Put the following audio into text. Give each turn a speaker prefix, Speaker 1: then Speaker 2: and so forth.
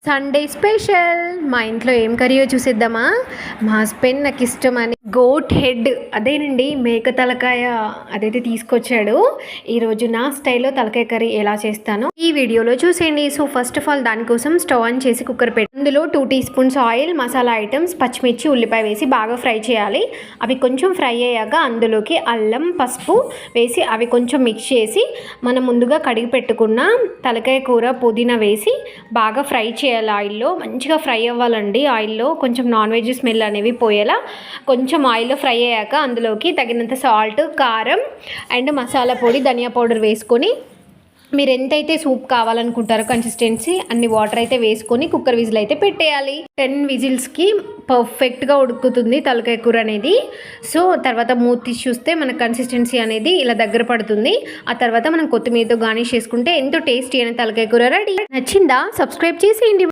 Speaker 1: Sunday special మా ఇంట్లో ఏం కర్రీయో చూసేద్దామా. మా హస్బెండ్ నాకు ఇష్టమని గోట్ హెడ్ అదేనండి మేక తలకాయ అదైతే తీసుకొచ్చాడు. ఈరోజు నా స్టైల్లో తలకాయ కర్రీ ఎలా చేస్తానో ఈ వీడియోలో చూసేయండి. సో ఫస్ట్ ఆఫ్ ఆల్ దానికోసం స్టవ్ ఆన్ చేసి కుక్కర్ పెట్టి అందులో 2 teaspoons oil, masala items, పచ్చిమిర్చి, ఉల్లిపాయ వేసి బాగా ఫ్రై చేయాలి. అవి కొంచెం ఫ్రై అయ్యాక అందులోకి అల్లం, పసుపు వేసి అవి కొంచెం మిక్స్ చేసి మనం ముందుగా కడిగి పెట్టుకున్న తలకాయ కూర, పుదీనా వేసి బాగా ఫ్రై చేయాలి. ఆయిల్లో మంచిగా ఫ్రై అవ్వాలండి. ఆయిల్లో కొంచెం నాన్ వెజ్ స్మెల్ అనేవి పోయేలా కొంచెం ఆయిల్లో ఫ్రై అయ్యాక అందులోకి తగినంత సాల్ట్, కారం అండ్ మసాలా పొడి, ధనియా పౌడర్ వేసుకొని మీరు ఎంతైతే సూప్ కావాలనుకుంటారో కన్సిస్టెన్సీ అన్ని వాటర్ అయితే వేసుకొని కుక్కర్ విజిల్ అయితే పెట్టేయాలి. 10 విజిల్స్కి పర్ఫెక్ట్గా ఉడుకుతుంది తలకాయ కూర అనేది. సో తర్వాత మూత తీసి చూస్తే మన కన్సిస్టెన్సీ అనేది ఇలా దగ్గర పడుతుంది. ఆ తర్వాత మనం కొత్తిమీరతో గార్నిష్ చేసుకుంటే ఎంతో టేస్టీ అయిన తలకాయ కూర రెడీ. నచ్చిందా? సబ్స్క్రైబ్ చేసేయండి.